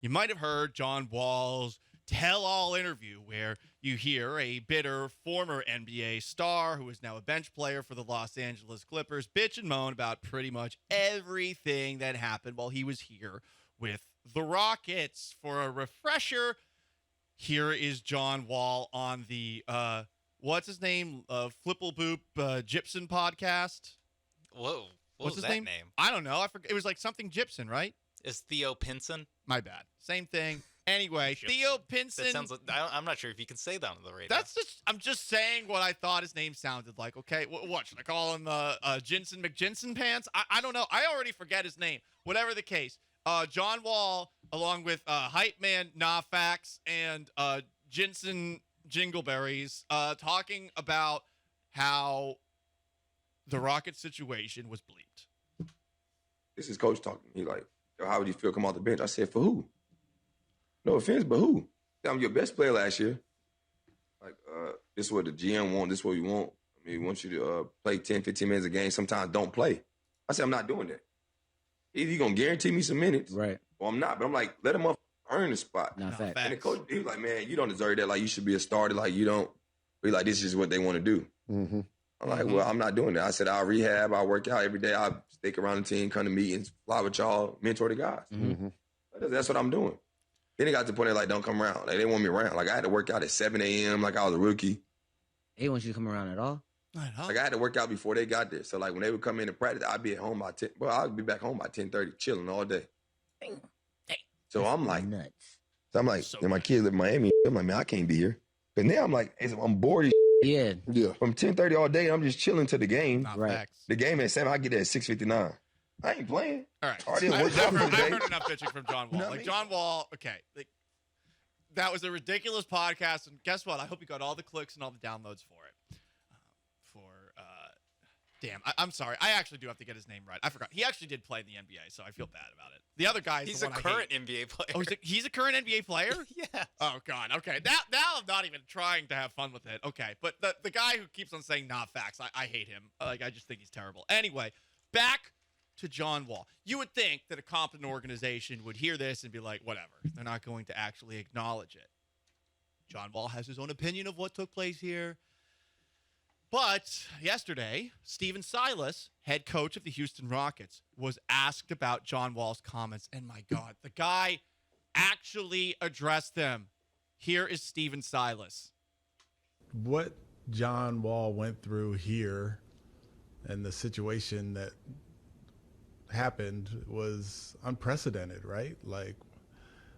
You might have heard John Wall's tell-all interview where you hear a bitter former NBA star who is now a bench player for the Los Angeles Clippers bitch and moan about pretty much everything that happened while he was here with the Rockets. For a refresher, here is John Wall on the, what's his name? Flipple Boop Gibson podcast. Whoa. What's his that name? I don't know. I forget. It was like something Gibson, right? Is Theo Pinson? My bad. Same thing. Anyway, Theo Pinson. That sounds like, I'm not sure if you can say that on the radio. I'm just saying what I thought his name sounded like. Okay, what should I call him? Jensen McJensen Pants? I don't know. I already forget his name. Whatever the case, John Wall, along with hype man Nafax and Jensen Jingleberries, talking about how the Rocket situation was bleeped. This is coach talking. He like, how would you feel come off the bench? I said, for who? No offense, but who? I'm your best player last year. Like, this is what the GM want. This is what we want. I mean, we want you to play 10, 15 minutes a game. Sometimes don't play. I said, I'm not doing that. Either you're going to guarantee me some minutes, right, or I'm not. But I'm like, let him up earn the spot. Not facts. And the coach, he was like, man, you don't deserve that. Like, you should be a starter. Like, you don't. Be like, this is what they want to do. Mm-hmm. I'm like, well, I'm not doing that. I said, I'll rehab. I'll work out every day. I'll stick around the team, come to meetings, fly with y'all, mentor the guys. Mm-hmm. That's what I'm doing. Then it got to the point where, like, don't come around. Like, they want me around. Like, I had to work out at 7 a.m. like I was a rookie. They want you to come around at all? Like, I had to work out before they got there. So, like, when they would come in to practice, I'd be at home by 10. Well, I'd be back home by 10:30, chilling all day. So I'm like, nuts. So I'm like, and my kids live in Miami. I'm like, man, I can't be here. But now I'm like, I'm bored as Yeah. From 10:30 all day, I'm just chilling to the game. Right. The game at 7, I get there at 6:59. I ain't playing. All right. I didn't work out for the I've day. heard enough bitching from John Wall. You know what I Like, mean? John Wall, okay. Like, that was a ridiculous podcast. And guess what? I hope you got all the clicks and all the downloads for it. Damn, I'm sorry. I actually do have to get his name right. I forgot. He actually did play in the NBA, so I feel bad about it. The other guy is He's the a one I current hate. NBA player. Oh, he's a current NBA player? Yes. Oh, God. Okay. Now I'm not even trying to have fun with it. Okay. But the guy who keeps on saying not facts, I hate him. Like, I just think he's terrible. Anyway, back to John Wall. You would think that a competent organization would hear this and be like, whatever. They're not going to actually acknowledge it. John Wall has his own opinion of what took place here. But yesterday, Silas, head coach of the Houston Rockets, was asked about John Wall's comments. And my God, the guy actually addressed them. Here is Silas. What John Wall went through here and the situation that happened was unprecedented, right? Like,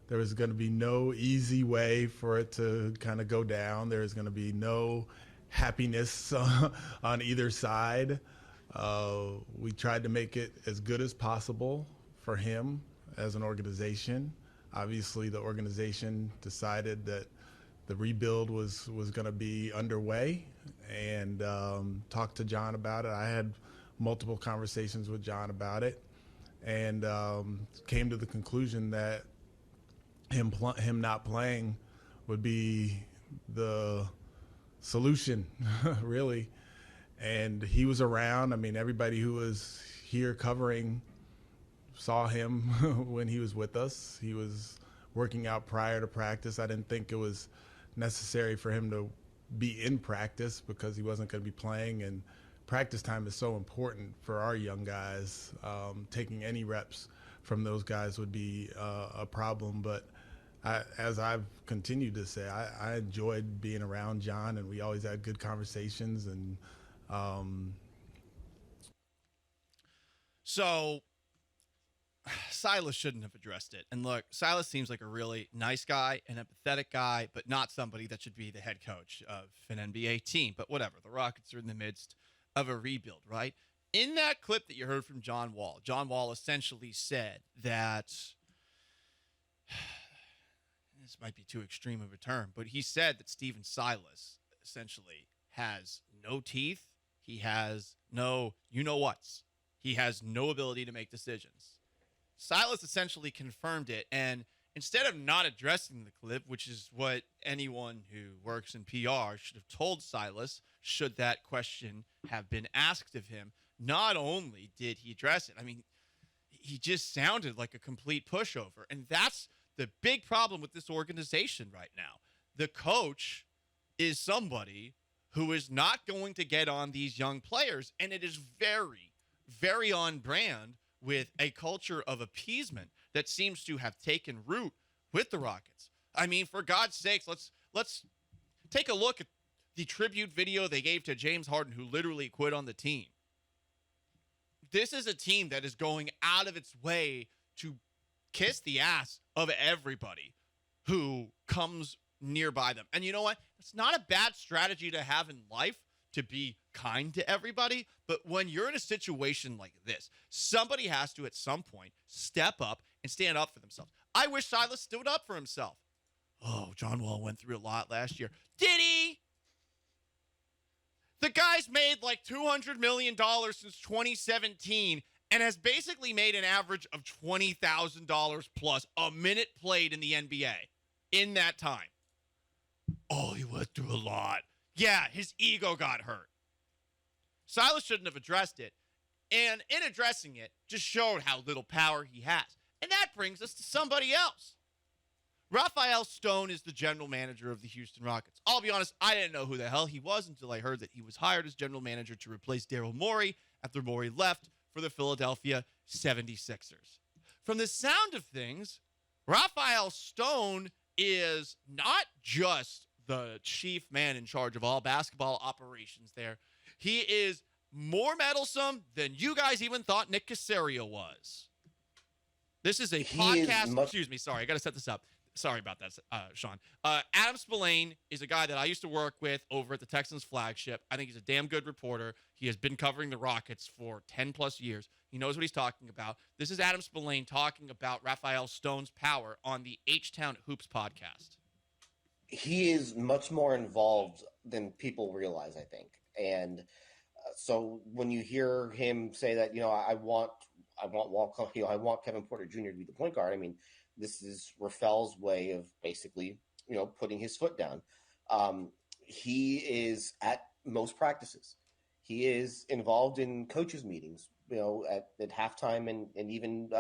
there was going to be no easy way for it to kind of go down. There was going to be no happiness on either side. We tried to make it as good as possible for him as an organization. Obviously, the organization decided that the rebuild was going to be underway, and talked to John about it. I had multiple conversations with John about it, and came to the conclusion that him not playing would be the solution, really. And he was around. I mean, everybody who was here covering saw him when he was with us. He was working out prior to practice. I didn't think it was necessary for him to be in practice because he wasn't going to be playing, and practice time is so important for our young guys. Taking any reps from those guys would be a problem, but as I've continued to say, I enjoyed being around John, and we always had good conversations. And so Silas shouldn't have addressed it. And look, Silas seems like a really nice guy, an empathetic guy, but not somebody that should be the head coach of an NBA team. But whatever, the Rockets are in the midst of a rebuild, right? In that clip that you heard from John Wall essentially said that this might be too extreme of a term, but he said that Silas essentially has no teeth. He has no you-know-whats. He has no ability to make decisions. Silas essentially confirmed it, and instead of not addressing the clip, which is what anyone who works in PR should have told Silas, should that question have been asked of him, not only did he address it, I mean, he just sounded like a complete pushover. And that's the big problem with this organization right now. The coach is somebody who is not going to get on these young players, and it is very, very on brand with a culture of appeasement that seems to have taken root with the Rockets. I mean, for God's sakes, let's take a look at the tribute video they gave to James Harden, who literally quit on the team. This is a team that is going out of its way to kiss the ass of everybody who comes nearby them. And you know what? It's not a bad strategy to have in life to be kind to everybody. But when you're in a situation like this, somebody has to at some point step up and stand up for themselves. I wish Silas stood up for himself. Oh, John Wall went through a lot last year. Did he? The guy's made like $200 million since 2017 and has basically made an average of $20,000 plus a minute played in the NBA in that time. Oh, he went through a lot. Yeah, his ego got hurt. Silas shouldn't have addressed it. And in addressing it, just showed how little power he has. And that brings us to somebody else. Rafael Stone is the general manager of the Houston Rockets. I'll be honest, I didn't know who the hell he was until I heard that he was hired as general manager to replace Daryl Morey after Morey left for the Philadelphia 76ers. From the sound of things, Rafael Stone is not just the chief man in charge of all basketball operations there. He is more meddlesome than you guys even thought Nick Caserio was. This is a podcast. Excuse me. Sorry, I got to set this up. Sorry about that, Sean. Adam Spillane is a guy that I used to work with over at the Texans flagship. I think he's a damn good reporter. He has been covering the Rockets for 10 plus years. He knows what he's talking about. This is Adam Spillane talking about Rafael Stone's power on the H-Town Hoops podcast. He is much more involved than people realize, I think. And so when you hear him say that, I want Kevin Porter Jr. to be the point guard. I mean, this is Rafael's way of basically, putting his foot down. He is at most practices. He is involved in coaches' meetings, at halftime and even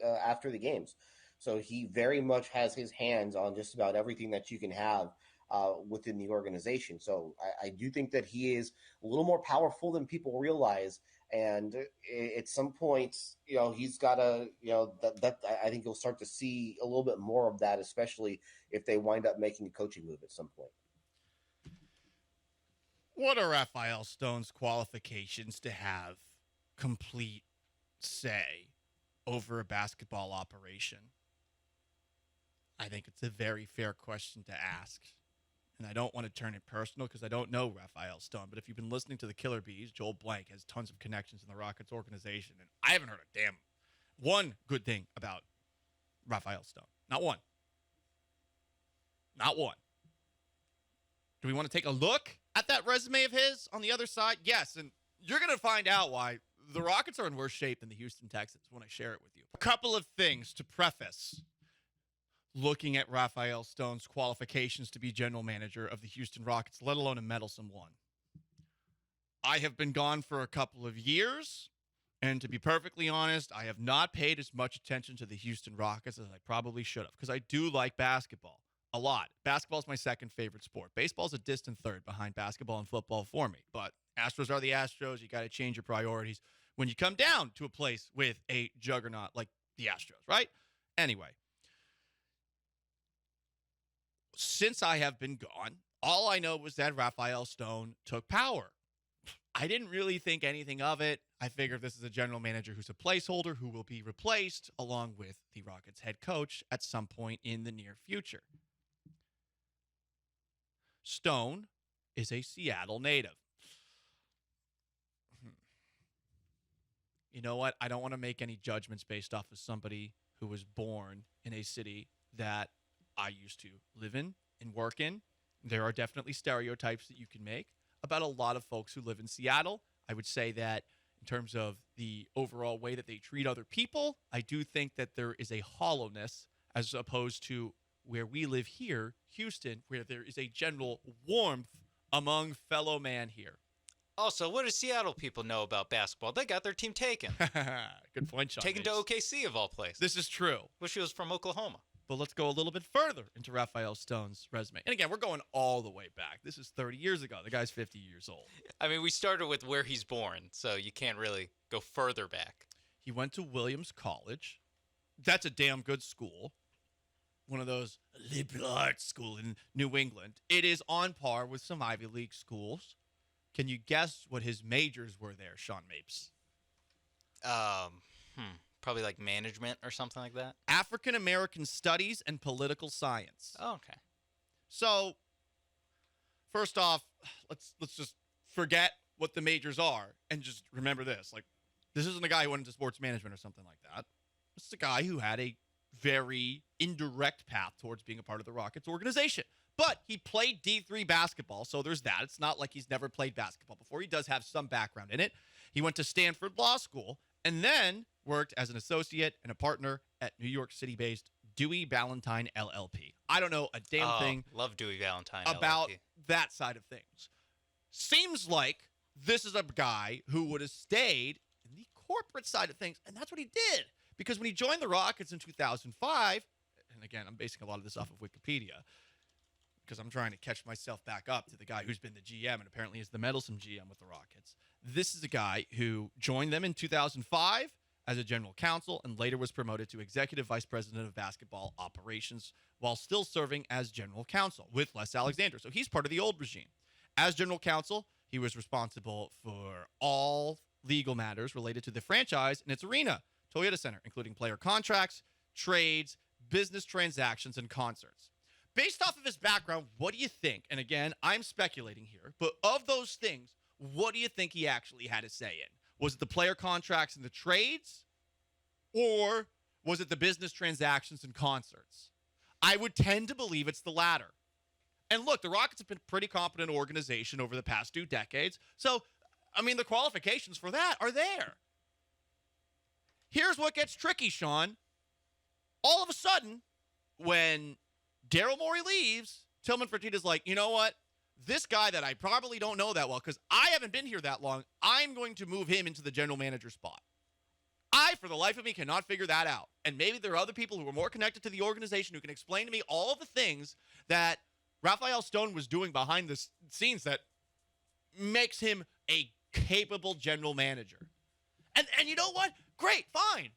after the games. So he very much has his hands on just about everything that you can have within the organization. So I do think that he is a little more powerful than people realize. And at some point, he's got to, that I think you'll start to see a little bit more of that, especially if they wind up making a coaching move at some point. What are Rafael Stone's qualifications to have complete say over a basketball operation? I think it's a very fair question to ask. And I don't want to turn it personal because I don't know Rafael Stone. But if you've been listening to the Killer Bees, Joel Blank has tons of connections in the Rockets organization. And I haven't heard a damn one good thing about Rafael Stone. Not one. Not one. Do we want to take a look at that resume of his on the other side? Yes. And you're going to find out why the Rockets are in worse shape than the Houston Texans when I share it with you. A couple of things to preface looking at Rafael Stone's qualifications to be general manager of the Houston Rockets, let alone a meddlesome one. I have been gone for a couple of years, and to be perfectly honest, I have not paid as much attention to the Houston Rockets as I probably should have, because I do like basketball a lot. Basketball is my second favorite sport. Baseball is a distant third behind basketball and football for me, but Astros are the Astros. You got to change your priorities when you come down to a place with a juggernaut like the Astros, right? Anyway. Since I have been gone, all I know was that Rafael Stone took power. I didn't really think anything of it. I figured this is a general manager who's a placeholder who will be replaced along with the Rockets head coach at some point in the near future. Stone is a Seattle native. You know what? I don't want to make any judgments based off of somebody who was born in a city that I used to live in and work in. There are definitely stereotypes that you can make about a lot of folks who live in Seattle. I would say that in terms of the overall way that they treat other people, I do think that there is a hollowness as opposed to where we live here, Houston, where there is a general warmth among fellow man here. Also, what do Seattle people know about basketball? They got their team taken. Good point, Sean. Taken to OKC of all places. This is true. Wish he was from Oklahoma. But let's go a little bit further into Rafael Stone's resume. And again, we're going all the way back. This is 30 years ago. The guy's 50 years old. I mean, we started with where he's born, so you can't really go further back. He went to Williams College. That's a damn good school. One of those liberal arts school in New England. It is on par with some Ivy League schools. Can you guess what his majors were there, Sean Mapes? Probably like management or something like that. African American Studies and Political Science. Oh, okay. So, first off, let's just forget what the majors are and just remember this. Like, this isn't a guy who went into sports management or something like that. This is a guy who had a very indirect path towards being a part of the Rockets organization. But he played D3 basketball, so there's that. It's not like he's never played basketball before. He does have some background in it. He went to Stanford Law School and then worked as an associate and a partner at New York City-based Dewey Ballantyne LLP. I don't know a damn thing love Dewey Ballantyne about LLP. that side of things. Seems like this is a guy who would have stayed in the corporate side of things, and that's what he did. Because when he joined the Rockets in 2005, and again, I'm basing a lot of this off of Wikipedia, because I'm trying to catch myself back up to the guy who's been the GM and apparently is the meddlesome GM with the Rockets. This is a guy who joined them in 2005 as a general counsel and later was promoted to executive vice president of basketball operations while still serving as general counsel with Les Alexander. So he's part of the old regime. As general counsel, he was responsible for all legal matters related to the franchise and its arena, Toyota Center, including player contracts, trades, business transactions, and concerts. Based off of his background, what do you think? And again, I'm speculating here, but of those things, what do you think he actually had a say in? Was it the player contracts and the trades? Or was it the business transactions and concerts? I would tend to believe it's the latter. And look, the Rockets have been a pretty competent organization over the past 2 decades. So, I mean, the qualifications for that are there. Here's what gets tricky, Sean. All of a sudden, when Daryl Morey leaves, Tillman Fertitta's like, you know what? This guy that I probably don't know that well, because I haven't been here that long, I'm going to move him into the general manager spot. I, for the life of me, cannot figure that out. And maybe there are other people who are more connected to the organization who can explain to me all of the things that Rafael Stone was doing behind the scenes that makes him a capable general manager. And you know what? Great, fine.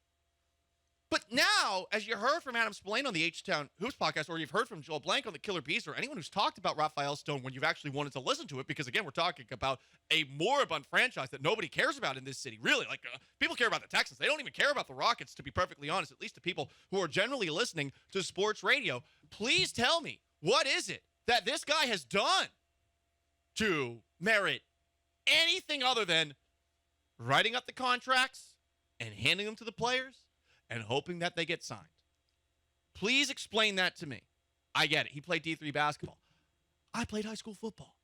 But now, as you heard from Adam Spillane on the H-Town Hoops podcast, or you've heard from Joel Blank on the Killer Bees, or anyone who's talked about Rafael Stone when you've actually wanted to listen to it, because again, we're talking about a moribund franchise that nobody cares about in this city. Really, like people care about the Texans. They don't even care about the Rockets, to be perfectly honest, at least the people who are generally listening to sports radio. Please tell me, what is it that this guy has done to merit anything other than writing up the contracts and handing them to the players and hoping that they get signed? Please explain that to me. I get it. He played D3 basketball. I played high school football.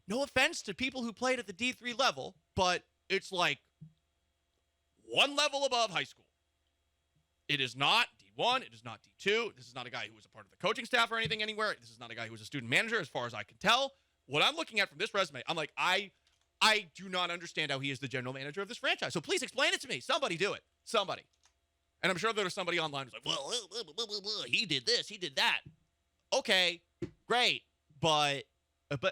No offense to people who played at the D3 level, but it's like one level above high school. It is not D1. It is not D2. This is not a guy who was a part of the coaching staff or anything anywhere. This is not a guy who was a student manager, as far as I can tell. What I'm looking at from this resume, I'm like, I do not understand how he is the general manager of this franchise. So please explain it to me. Somebody do it. Somebody. And I'm sure there's somebody online who's like, well, he did this, he did that. Okay, great. But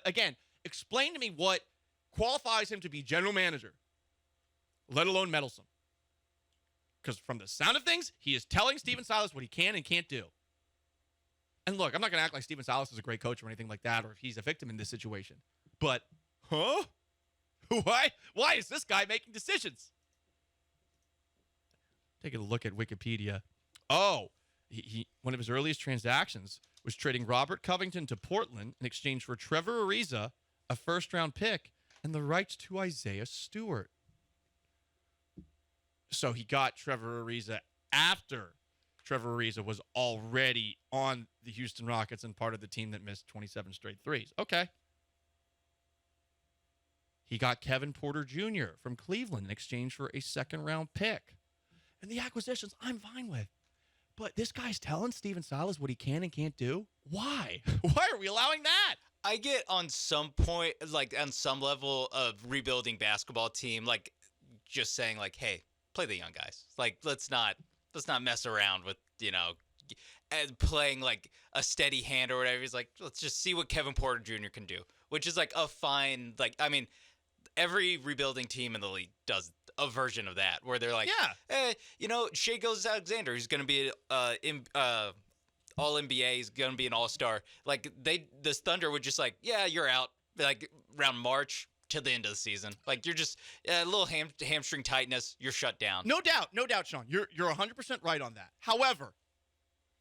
again, explain to me what qualifies him to be general manager, let alone meddlesome. Because from the sound of things, he is telling Stephen Silas what he can and can't do. And look, I'm not going to act like Stephen Silas is a great coach or anything like that, or if he's a victim in this situation. But, huh? Why is this guy making decisions? Take a look at Wikipedia. Oh, he one of his earliest transactions was trading Robert Covington to Portland in exchange for Trevor Ariza, a first-round pick, and the rights to Isaiah Stewart. So he got Trevor Ariza after Trevor Ariza was already on the Houston Rockets and part of the team that missed 27 straight threes. Okay. He got Kevin Porter Jr. from Cleveland in exchange for a second-round pick. And the acquisitions, I'm fine with. But this guy's telling Stephen Silas what he can and can't do? Why? Why are we allowing that? I get on some point, like on some level of rebuilding basketball team, like just saying like, hey, play the young guys. Like, let's not let's not mess around with, and playing like a steady hand or whatever. He's like, let's just see what Kevin Porter Jr. can do, which is like a fine, like, I mean, every rebuilding team in the league does a version of that where they're like, Shai Gilgeous-Alexander, who's going to be all NBA, he's going to be an all-star. Like this Thunder would just like, yeah, you're out like around March till the end of the season. Like you're just a little hamstring tightness, you're shut down. No doubt, Sean. You're 100% right on that. However,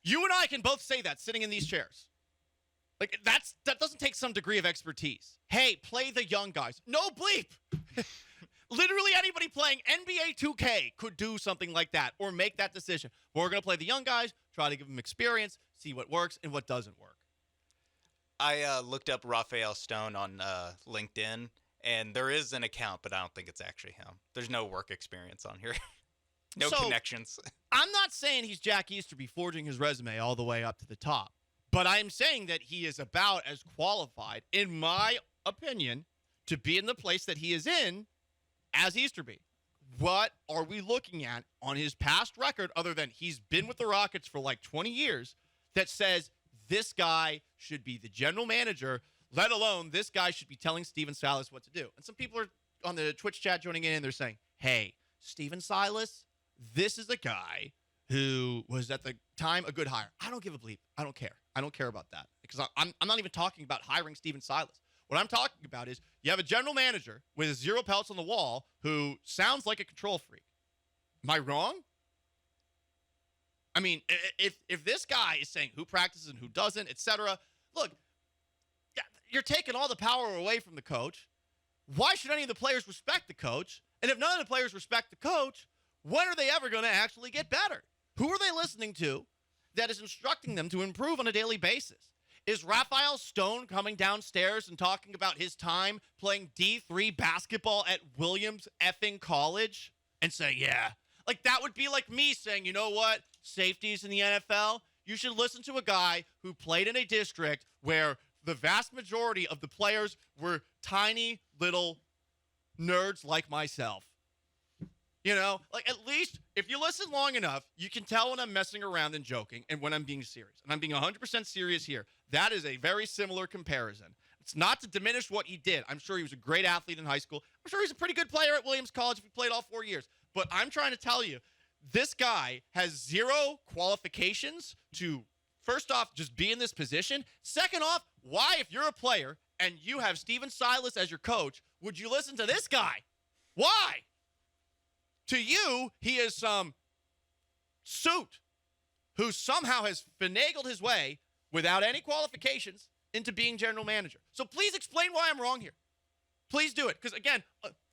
you and I can both say that sitting in these chairs. Like that doesn't take some degree of expertise. Hey, play the young guys. No bleep. Literally anybody playing NBA 2K could do something like that or make that decision. We're going to play the young guys, try to give them experience, see what works and what doesn't work. I looked up Rafael Stone on LinkedIn, and there is an account, but I don't think it's actually him. There's no work experience on here. No connections. I'm not saying he's Jack Easterby forging his resume all the way up to the top, but I'm saying that he is about as qualified, in my opinion, to be in the place that he is in as Easterby. What are we looking at on his past record other than he's been with the Rockets for like 20 years that says this guy should be the general manager, let alone this guy should be telling Steven Silas what to do? And some people are on the Twitch chat joining in and they're saying, hey, Steven Silas, this is a guy who was at the time a good hire. I don't give a bleep. I don't care. I don't care about that because I'm not even talking about hiring Steven Silas. What I'm talking about is you have a general manager with zero pelts on the wall who sounds like a control freak. Am I wrong? I mean, if this guy is saying who practices and who doesn't, etc., look, you're taking all the power away from the coach. Why should any of the players respect the coach? And if none of the players respect the coach, when are they ever going to actually get better? Who are they listening to that is instructing them to improve on a daily basis? Is Rafael Stone coming downstairs and talking about his time playing D3 basketball at Williams effing College and saying, yeah, like that would be like me saying, you know what, safeties in the NFL, you should listen to a guy who played in a district where the vast majority of the players were tiny little nerds like myself. You know, like at least if you listen long enough, you can tell when I'm messing around and joking and when I'm being serious. And I'm being 100% serious here. That is a very similar comparison. It's not to diminish what he did. I'm sure he was a great athlete in high school. I'm sure he's a pretty good player at Williams College if he played all 4 years. But I'm trying to tell you, this guy has zero qualifications to, first off, just be in this position. Second off, why, if you're a player and you have Steven Silas as your coach, would you listen to this guy? Why? To you, he is some suit who somehow has finagled his way without any qualifications into being general manager. So please explain why I'm wrong here. Please do it. Because, again,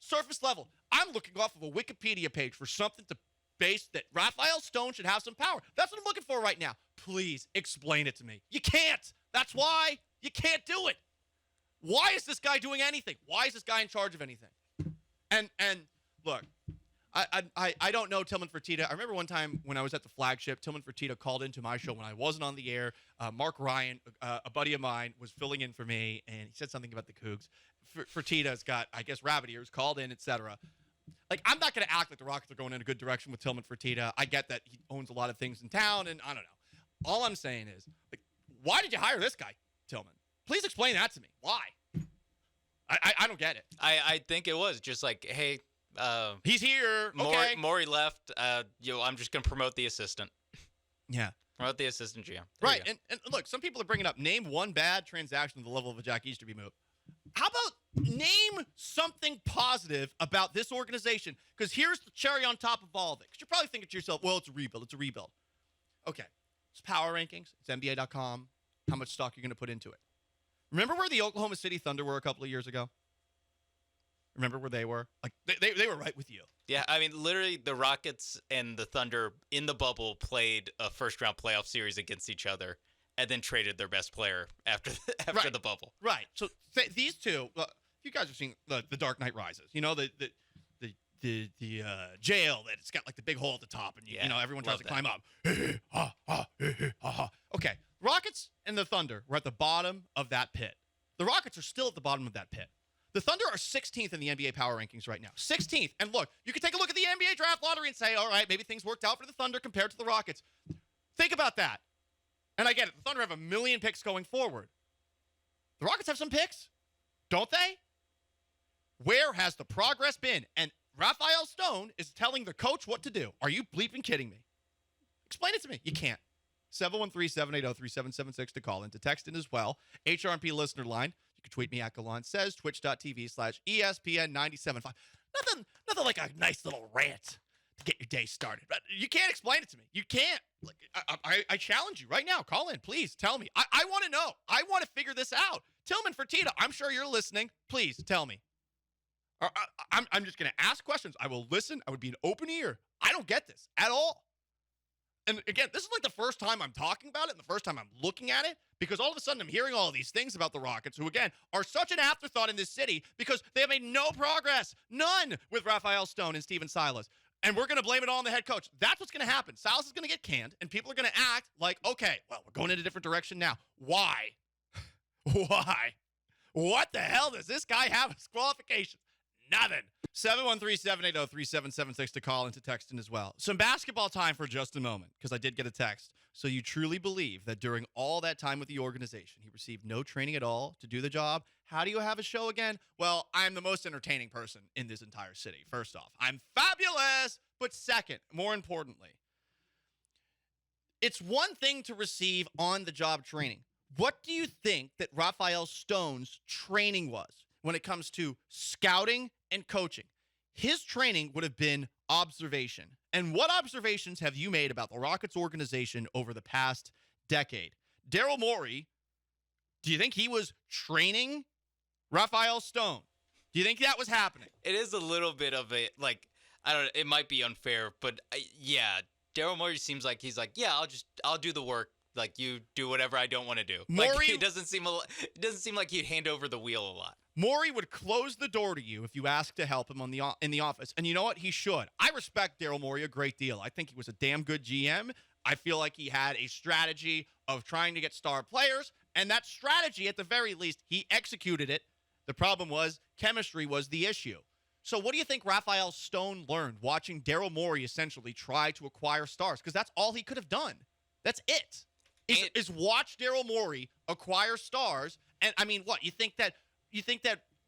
surface level, I'm looking off of a Wikipedia page for something to base that Raphael Stone should have some power. That's what I'm looking for right now. Please explain it to me. You can't. That's why you can't do it. Why is this guy doing anything? Why is this guy in charge of anything? And look, I don't know Tillman Fertitta. I remember one time when I was at the flagship, Tillman Fertitta called into my show when I wasn't on the air. Mark Ryan, a buddy of mine, was filling in for me, and he said something about the Cougs. Fertitta's got, I guess, rabbit ears, called in, etc. Like, I'm not going to act like the Rockets are going in a good direction with Tillman Fertitta. I get that he owns a lot of things in town, and I don't know. All I'm saying is, like, why did you hire this guy, Tillman? Please explain that to me. Why? I don't get it. I think it was just like, hey, he's here. Okay. Morey left. I'm just going to promote the assistant. Yeah. Promote the assistant GM. Right. And look, some people are bringing up name one bad transaction at the level of a Jack Easterby move. How about name something positive about this organization? Because here's the cherry on top of all of it. Because you're probably thinking to yourself, well, it's a rebuild. It's a rebuild. Okay. It's power rankings. It's NBA.com. How much stock you're going to put into it. Remember where the Oklahoma City Thunder were a couple of years ago? Remember where they were? Like they were right with you. Yeah, I mean, literally, the Rockets and the Thunder in the bubble played a first-round playoff series against each other, and then traded their best player after the bubble. Right. So these two, you guys have seen the Dark Knight Rises. You know the jail that it's got like the big hole at the top, and you know everyone tries to climb up. Okay, Rockets and the Thunder were at the bottom of that pit. The Rockets are still at the bottom of that pit. The Thunder are 16th in the NBA power rankings right now. 16th. And look, you can take a look at the NBA draft lottery and say, all right, maybe things worked out for the Thunder compared to the Rockets. Think about that. And I get it. The Thunder have 1 million picks going forward. The Rockets have some picks, don't they? Where has the progress been? And Rafael Stone is telling the coach what to do. Are you bleeping kidding me? Explain it to me. You can't. 713-780-3776 to call in, to text in as well. HRMP listener line. You can tweet me at Gallant Says, twitch.tv/ESPN975. Nothing like a nice little rant to get your day started. But you can't explain it to me. You can't. Like, I challenge you right now. Call in. Please tell me. I want to know. I want to figure this out. Tillman Fertitta, I'm sure you're listening. Please tell me. I'm just going to ask questions. I will listen. I would be an open ear. I don't get this at all. And again, this is like the first time I'm talking about it and the first time I'm looking at it, because all of a sudden I'm hearing all of these things about the Rockets, who, again, are such an afterthought in this city because they have made no progress, none, with Raphael Stone and Steven Silas. And we're going to blame it all on the head coach. That's what's going to happen. Silas is going to get canned, and people are going to act like, okay, well, we're going in a different direction now. Why? Why? What the hell does this guy have as qualifications? Nothing. 713-780-3776 to call and to text in as well. Some basketball time for just a moment, because I did get a text. So you truly believe that during all that time with the organization, he received no training at all to do the job? How do you have a show again? Well, I'm the most entertaining person in this entire city, first off. I'm fabulous, but second, more importantly, it's one thing to receive on-the-job training. What do you think that Rafael Stone's training was when it comes to scouting and coaching? His training would have been observation. And what observations have you made about the Rockets organization over the past decade? Daryl Morey, do you think he was training Rafael Stone? Do you think that was happening? It is a little bit of a, like, I don't know, it might be unfair, but yeah, Daryl Morey seems like he's like, yeah, I'll do the work. Like, you do whatever I don't want to do. Morey, like, it doesn't seem like he'd hand over the wheel a lot. Morey would close the door to you if you asked to help him in the office. And you know what? He should. I respect Daryl Morey a great deal. I think he was a damn good GM. I feel like he had a strategy of trying to get star players. And that strategy, at the very least, he executed it. The problem was chemistry was the issue. So what do you think Rafael Stone learned watching Daryl Morey essentially try to acquire stars? Because that's all he could have done. That's it. Is watch Daryl Morey acquire stars. And I mean, what? You think that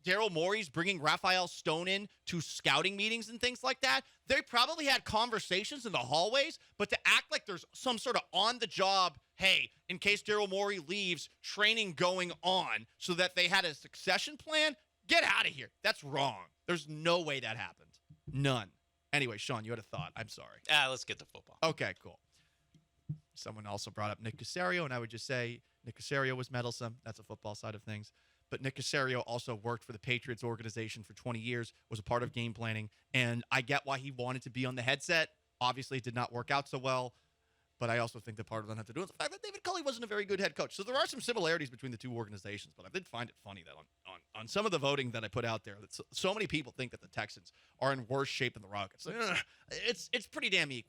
Daryl Morey's bringing Rafael Stone in to scouting meetings and things like that? They probably had conversations in the hallways, but to act like there's some sort of on-the-job, hey, in case Daryl Morey leaves, training going on so that they had a succession plan, get out of here. That's wrong. There's no way that happened. None. Anyway, Sean, you had a thought. I'm sorry. Let's get to football. Okay, cool. Someone also brought up Nick Caserio, and I would just say Nick Caserio was meddlesome. That's a football side of things. But Nick Caserio also worked for the Patriots organization for 20 years, was a part of game planning, and I get why he wanted to be on the headset. Obviously, it did not work out so well, but I also think that part of that had to do with the fact that David Culley wasn't a very good head coach. So there are some similarities between the two organizations, but I did find it funny that on some of the voting that I put out there, that so many people think that the Texans are in worse shape than the Rockets. It's pretty damn equal.